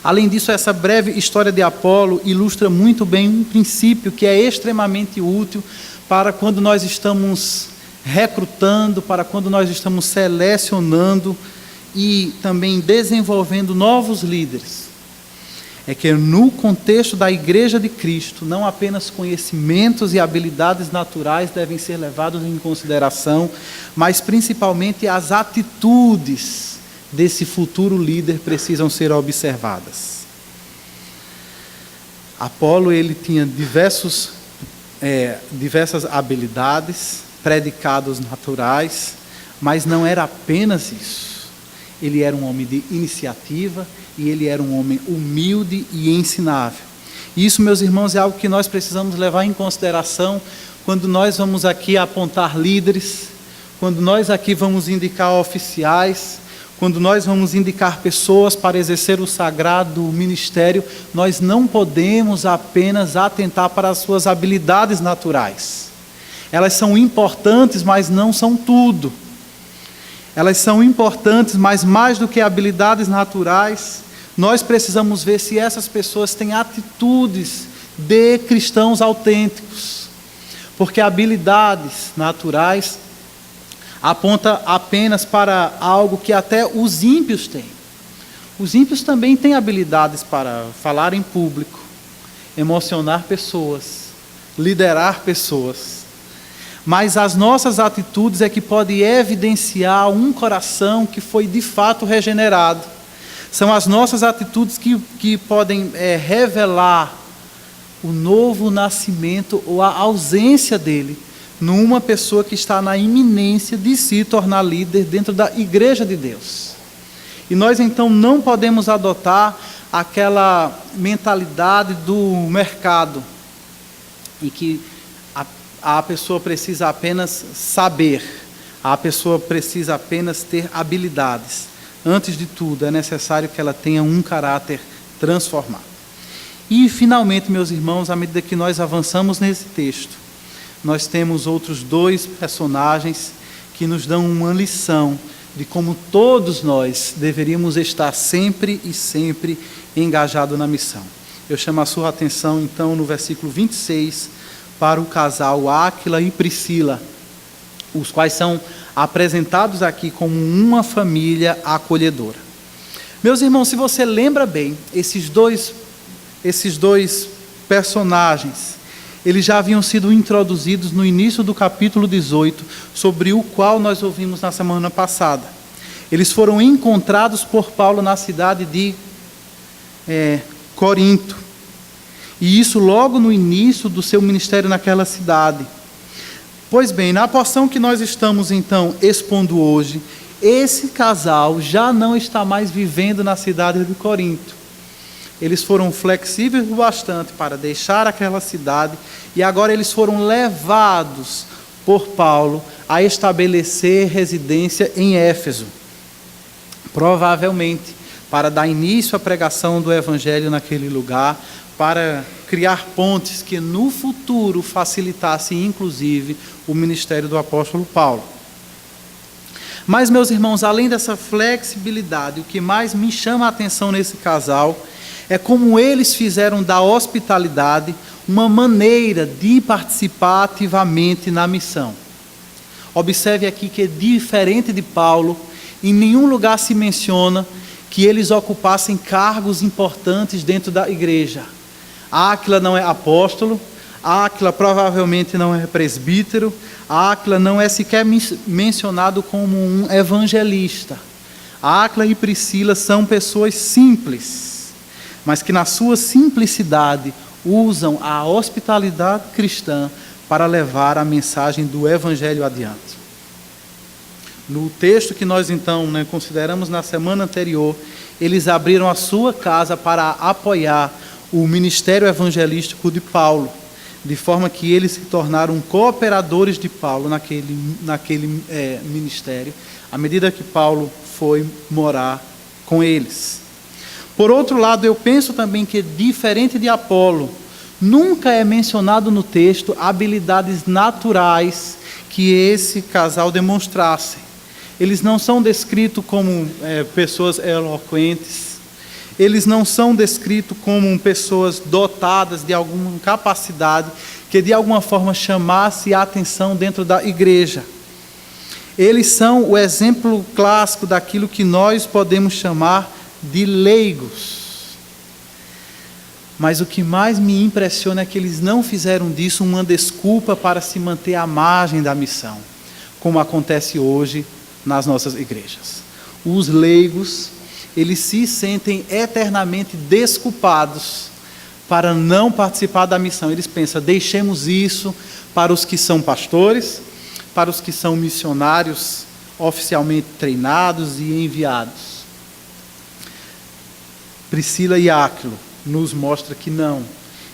Além disso, essa breve história de Apolo ilustra muito bem um princípio que é extremamente útil para quando nós estamos recrutando, para quando nós estamos selecionando e também desenvolvendo novos líderes. É que no contexto da Igreja de Cristo, não apenas conhecimentos e habilidades naturais devem ser levados em consideração, mas principalmente as atitudes desse futuro líder precisam ser observadas. Apolo, ele tinha diversas habilidades, predicados naturais, mas não era apenas isso. Ele era um homem de iniciativa e ele era um homem humilde e ensinável. E isso, meus irmãos, é algo que nós precisamos levar em consideração quando nós vamos aqui apontar líderes, quando nós aqui vamos indicar oficiais, quando nós vamos indicar pessoas para exercer o sagrado ministério. Nós não podemos apenas atentar para as suas habilidades naturais. Elas são importantes, mas não são tudo. Elas são importantes, mas mais do que habilidades naturais, nós precisamos ver se essas pessoas têm atitudes de cristãos autênticos. Porque habilidades naturais aponta apenas para algo que até os ímpios têm. Os ímpios também têm habilidades para falar em público, emocionar pessoas, liderar pessoas. Mas as nossas atitudes é que podem evidenciar um coração que foi de fato regenerado. São as nossas atitudes que podem revelar o novo nascimento ou a ausência dele numa pessoa que está na iminência de se tornar líder dentro da Igreja de Deus. E nós então não podemos adotar aquela mentalidade do mercado, em que a pessoa precisa apenas saber, a pessoa precisa apenas ter habilidades. Antes de tudo, é necessário que ela tenha um caráter transformado. E, finalmente, meus irmãos, à medida que nós avançamos nesse texto, nós temos outros dois personagens que nos dão uma lição de como todos nós deveríamos estar sempre e sempre engajados na missão. Eu chamo a sua atenção, então, no versículo 26, para o casal Áquila e Priscila, os quais são apresentados aqui como uma família acolhedora. Meus irmãos, se você lembra bem, esses dois personagens, eles já haviam sido introduzidos no início do capítulo 18, sobre o qual nós ouvimos na semana passada. Eles foram encontrados por Paulo na cidade de Corinto. E isso logo no início do seu ministério naquela cidade. Pois bem, na porção que nós estamos então expondo hoje, esse casal já não está mais vivendo na cidade de Corinto. Eles foram flexíveis o bastante para deixar aquela cidade e agora eles foram levados por Paulo a estabelecer residência em Éfeso. Provavelmente para dar início à pregação do Evangelho naquele lugar, para criar pontes que no futuro facilitassem, inclusive, o ministério do apóstolo Paulo. Mas, meus irmãos, além dessa flexibilidade, o que mais me chama a atenção nesse casal É como eles fizeram da hospitalidade uma maneira de participar ativamente na missão. Observe aqui que, diferente de Paulo, em nenhum lugar se menciona que eles ocupassem cargos importantes dentro da igreja. Áquila não é apóstolo, Áquila provavelmente não é presbítero, Áquila não é sequer mencionado como um evangelista. Áquila e Priscila são pessoas simples, mas que na sua simplicidade usam a hospitalidade cristã para levar a mensagem do evangelho adiante. No texto que nós então consideramos na semana anterior, eles abriram a sua casa para apoiar o ministério evangelístico de Paulo, de forma que eles se tornaram cooperadores de Paulo naquele ministério, à medida que Paulo foi morar com eles. Por outro lado, eu penso também que, diferente de Apolo, nunca é mencionado no texto habilidades naturais que esse casal demonstrasse. Eles não são descritos como pessoas eloquentes, eles não são descritos como pessoas dotadas de alguma capacidade que de alguma forma chamasse a atenção dentro da igreja. Eles são o exemplo clássico daquilo que nós podemos chamar de leigos. Mas o que mais me impressiona é que eles não fizeram disso uma desculpa para se manter à margem da missão, como acontece hoje nas nossas igrejas. Os leigos, eles se sentem eternamente desculpados para não participar da missão. Eles pensam, deixemos isso para os que são pastores, para os que são missionários oficialmente treinados e enviados. Priscila e Áquila nos mostra que não,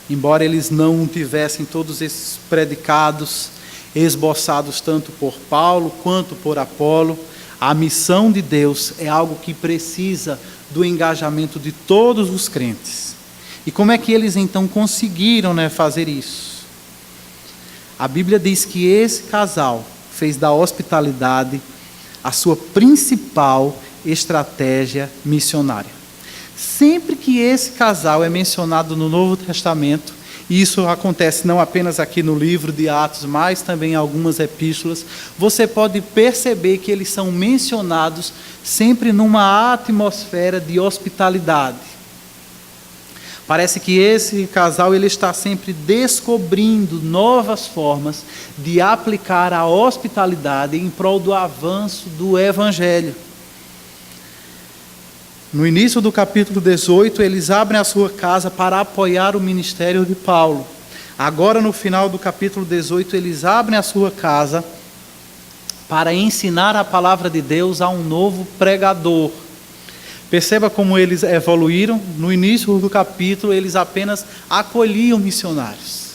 embora eles não tivessem todos esses predicados esboçados tanto por Paulo quanto por Apolo, a missão de Deus é algo que precisa do engajamento de todos os crentes. E como é que eles então conseguiram fazer isso? A Bíblia diz que esse casal fez da hospitalidade a sua principal estratégia missionária. Sempre que esse casal é mencionado no Novo Testamento, e isso acontece não apenas aqui no livro de Atos, mas também em algumas epístolas, você pode perceber que eles são mencionados sempre numa atmosfera de hospitalidade. Parece que esse casal ele está sempre descobrindo novas formas de aplicar a hospitalidade em prol do avanço do Evangelho. No início do capítulo 18, eles abrem a sua casa para apoiar o ministério de Paulo. Agora, no final do capítulo 18, eles abrem a sua casa para ensinar a palavra de Deus a um novo pregador. Perceba como eles evoluíram. No início do capítulo, eles apenas acolhiam missionários.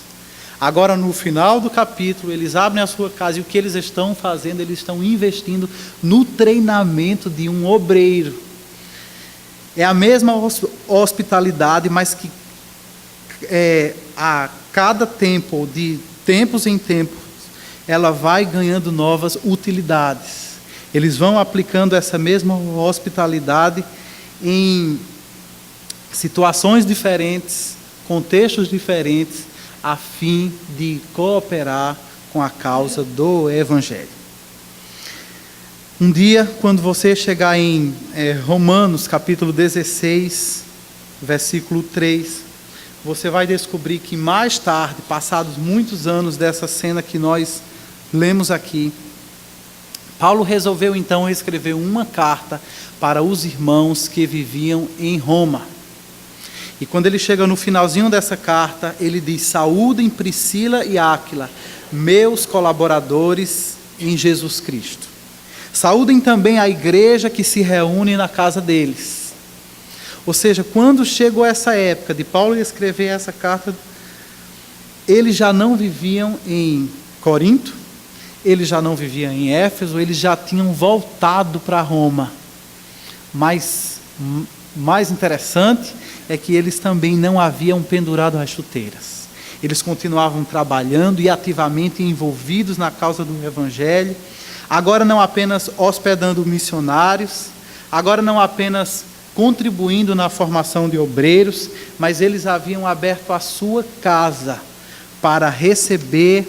Agora, no final do capítulo, eles abrem a sua casa e o que eles estão fazendo? Eles estão investindo no treinamento de um obreiro. É a mesma hospitalidade, mas que a cada tempo, de tempos em tempos, ela vai ganhando novas utilidades. Eles vão aplicando essa mesma hospitalidade em situações diferentes, contextos diferentes, a fim de cooperar com a causa do Evangelho. Um dia, quando você chegar em Romanos, capítulo 16, versículo 3, você vai descobrir que mais tarde, passados muitos anos dessa cena que nós lemos aqui, Paulo resolveu então escrever uma carta para os irmãos que viviam em Roma. E quando ele chega no finalzinho dessa carta, ele diz: saúdem Priscila e Áquila, meus colaboradores em Jesus Cristo. Saúdem também a igreja que se reúne na casa deles. Ou seja, quando chegou essa época de Paulo escrever essa carta, eles já não viviam em Corinto, eles já não viviam em Éfeso, eles já tinham voltado para Roma. Mas mais interessante é que eles também não haviam pendurado as chuteiras. Eles continuavam trabalhando e ativamente envolvidos na causa do Evangelho. Agora não apenas hospedando missionários, agora não apenas contribuindo na formação de obreiros, mas eles haviam aberto a sua casa para receber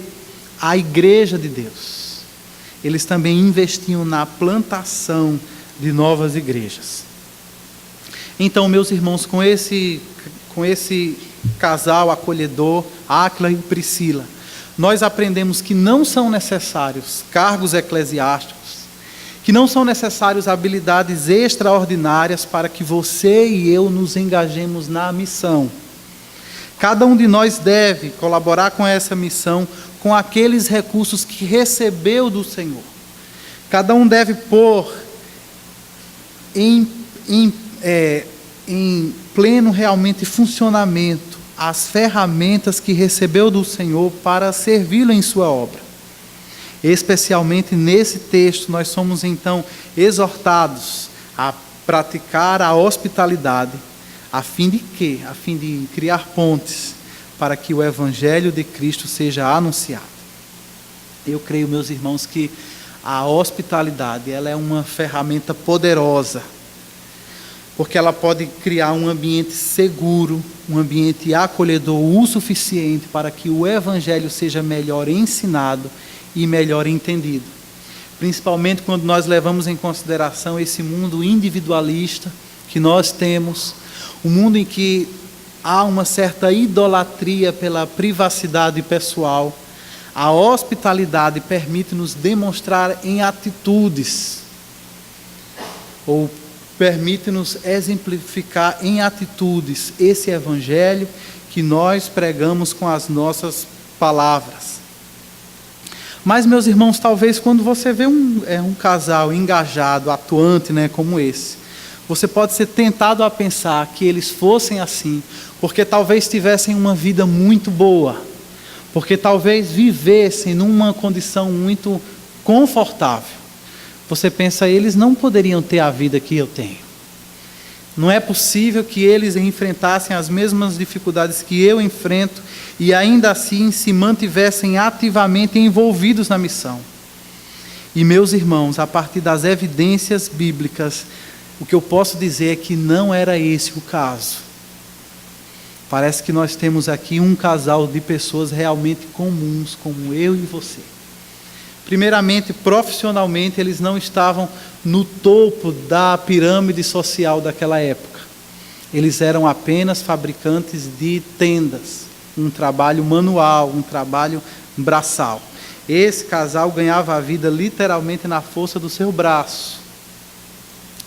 a igreja de Deus. Eles também investiam na plantação de novas igrejas. Então, meus irmãos, com esse casal acolhedor, Áquila e Priscila, nós aprendemos que não são necessários cargos eclesiásticos, que não são necessárias habilidades extraordinárias para que você e eu nos engajemos na missão. Cada um de nós deve colaborar com essa missão com aqueles recursos que recebeu do Senhor. Cada um deve pôr em pleno realmente funcionamento as ferramentas que recebeu do Senhor para servi-lo em sua obra. Especialmente nesse texto, nós somos então exortados a praticar a hospitalidade, a fim de quê? A fim de criar pontes para que o Evangelho de Cristo seja anunciado. Eu creio, meus irmãos, que a hospitalidade ela é uma ferramenta poderosa, porque ela pode criar um ambiente seguro, um ambiente acolhedor o suficiente para que o Evangelho seja melhor ensinado e melhor entendido. Principalmente quando nós levamos em consideração esse mundo individualista que nós temos, um mundo em que há uma certa idolatria pela privacidade pessoal. A hospitalidade permite-nos demonstrar em atitudes, ou permite-nos exemplificar em atitudes esse evangelho que nós pregamos com as nossas palavras. Mas, meus irmãos, talvez quando você vê um casal engajado, atuante, como esse, você pode ser tentado a pensar que eles fossem assim, porque talvez tivessem uma vida muito boa, porque talvez vivessem numa condição muito confortável. Você pensa, eles não poderiam ter a vida que eu tenho. Não é possível que eles enfrentassem as mesmas dificuldades que eu enfrento e ainda assim se mantivessem ativamente envolvidos na missão. E, meus irmãos, a partir das evidências bíblicas, o que eu posso dizer é que não era esse o caso. Parece que nós temos aqui um casal de pessoas realmente comuns, como eu e você. Primeiramente, profissionalmente, eles não estavam no topo da pirâmide social daquela época. Eles eram apenas fabricantes de tendas, um trabalho manual, um trabalho braçal. Esse casal ganhava a vida literalmente na força do seu braço.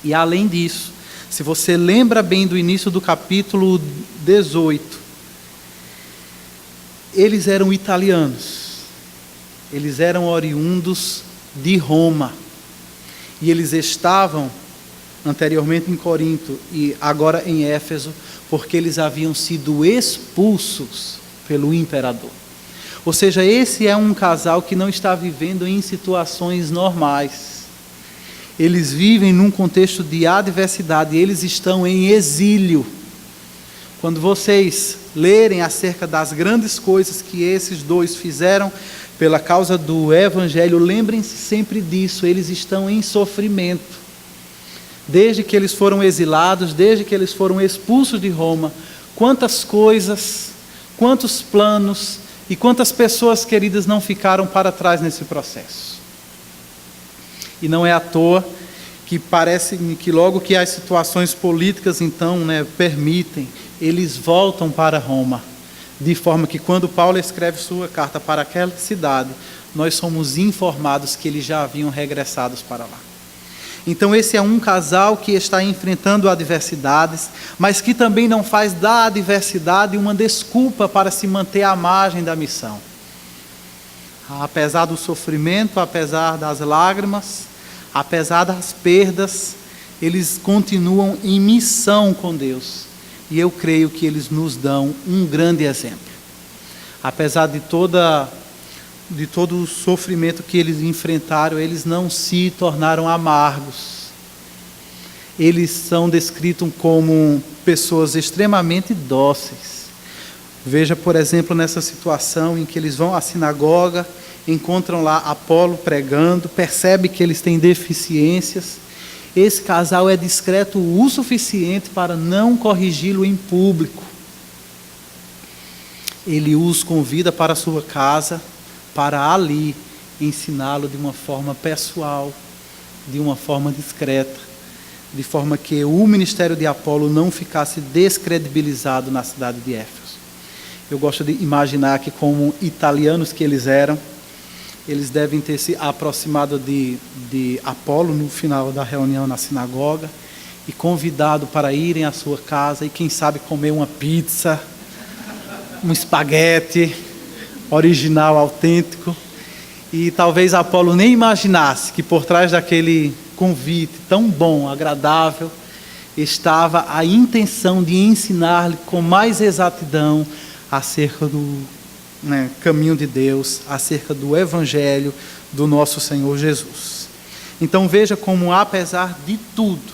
E além disso, se você lembra bem do início do capítulo 18, eles eram italianos. Eles eram oriundos de Roma. E eles estavam anteriormente em Corinto e agora em Éfeso, porque eles haviam sido expulsos pelo imperador. Ou seja, esse é um casal que não está vivendo em situações normais. Eles vivem num contexto de adversidade, eles estão em exílio. Quando vocês lerem acerca das grandes coisas que esses dois fizeram pela causa do Evangelho, lembrem-se sempre disso, eles estão em sofrimento. Desde que eles foram exilados, desde que eles foram expulsos de Roma, quantas coisas, quantos planos e quantas pessoas queridas não ficaram para trás nesse processo. E não é à toa que parece que logo que as situações políticas então permitem, eles voltam para Roma. De forma que quando Paulo escreve sua carta para aquela cidade, nós somos informados que eles já haviam regressado para lá. Então esse é um casal que está enfrentando adversidades, mas que também não faz da adversidade uma desculpa para se manter à margem da missão. Apesar do sofrimento, apesar das lágrimas, apesar das perdas, eles continuam em missão com Deus. E eu creio que eles nos dão um grande exemplo. Apesar de todo o sofrimento que eles enfrentaram, eles não se tornaram amargos. Eles são descritos como pessoas extremamente dóceis. Veja, por exemplo, nessa situação em que eles vão à sinagoga, encontram lá Apolo pregando, percebe que eles têm deficiências, esse casal é discreto o suficiente para não corrigi-lo em público. Ele os convida para a sua casa, para ali ensiná-lo de uma forma pessoal, de uma forma discreta, de forma que o ministério de Apolo não ficasse descredibilizado na cidade de Éfeso. Eu gosto de imaginar que, como italianos que eles eram, eles devem ter se aproximado de Apolo no final da reunião na sinagoga e convidado para irem à sua casa e, quem sabe, comer uma pizza, um espaguete original, autêntico. E talvez Apolo nem imaginasse que por trás daquele convite tão bom, agradável, estava a intenção de ensinar-lhe com mais exatidão acerca do caminho de Deus, acerca do Evangelho do nosso Senhor Jesus. Então veja como, apesar de tudo,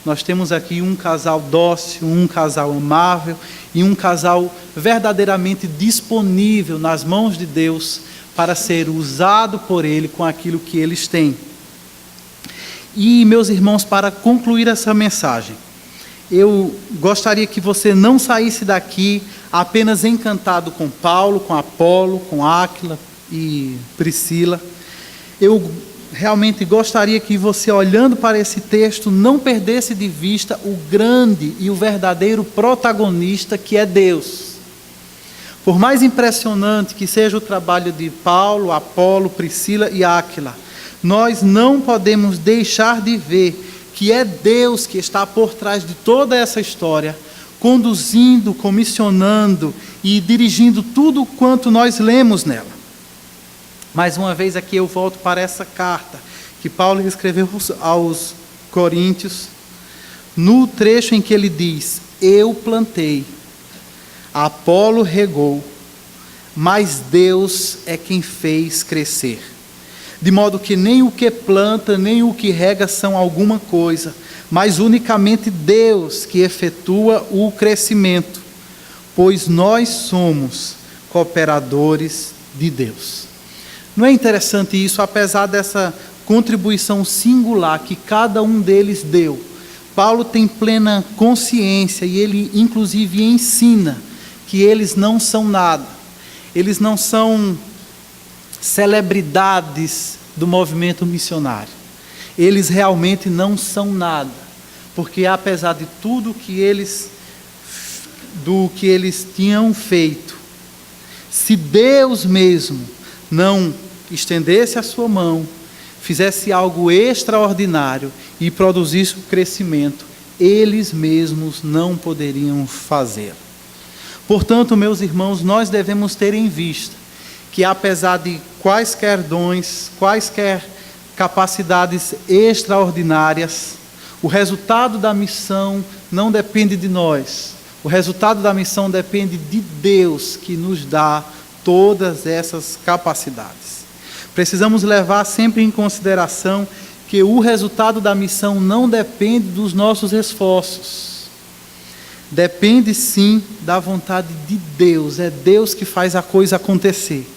nós temos aqui um casal dócil, um casal amável e um casal verdadeiramente disponível nas mãos de Deus para ser usado por Ele com aquilo que eles têm. E, meus irmãos, para concluir essa mensagem, eu gostaria que você não saísse daqui apenas encantado com Paulo, com Apolo, com Áquila e Priscila. Eu realmente gostaria que você, olhando para esse texto, não perdesse de vista o grande e o verdadeiro protagonista que é Deus. Por mais impressionante que seja o trabalho de Paulo, Apolo, Priscila e Áquila, nós não podemos deixar de ver que é Deus que está por trás de toda essa história, conduzindo, comissionando e dirigindo tudo quanto nós lemos nela. Mais uma vez aqui eu volto para essa carta que Paulo escreveu aos Coríntios, no trecho em que ele diz: eu plantei, Apolo regou, mas Deus é quem fez crescer. De modo que nem o que planta, nem o que rega são alguma coisa, mas unicamente Deus que efetua o crescimento, pois nós somos cooperadores de Deus. Não é interessante isso, apesar dessa contribuição singular que cada um deles deu? Paulo tem plena consciência e ele inclusive ensina que eles não são nada. Eles não são celebridades do movimento missionário. Eles realmente não são nada, porque apesar de tudo do que eles tinham feito, se Deus mesmo não estendesse a sua mão, fizesse algo extraordinário e produzisse o crescimento, eles mesmos não poderiam fazer. Portanto, meus irmãos, nós devemos ter em vista que, apesar de quaisquer dons, quaisquer capacidades extraordinárias, o resultado da missão não depende de nós. O resultado da missão depende de Deus, que nos dá todas essas capacidades. Precisamos levar sempre em consideração que o resultado da missão não depende dos nossos esforços. Depende sim da vontade de Deus. É Deus que faz a coisa acontecer.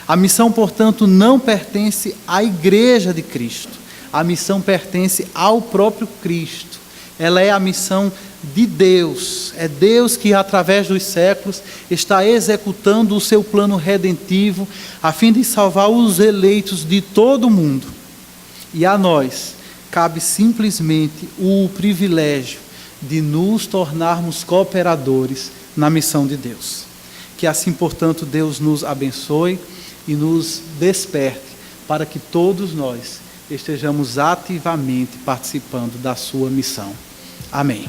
A missão, portanto, não pertence à igreja de Cristo. A missão pertence ao próprio Cristo. Ela é a missão de Deus. É Deus que, através dos séculos, está executando o seu plano redentivo a fim de salvar os eleitos de todo o mundo. E a nós cabe simplesmente o privilégio de nos tornarmos cooperadores na missão de Deus. Que assim, portanto, Deus nos abençoe e nos desperte para que todos nós estejamos ativamente participando da sua missão. Amém.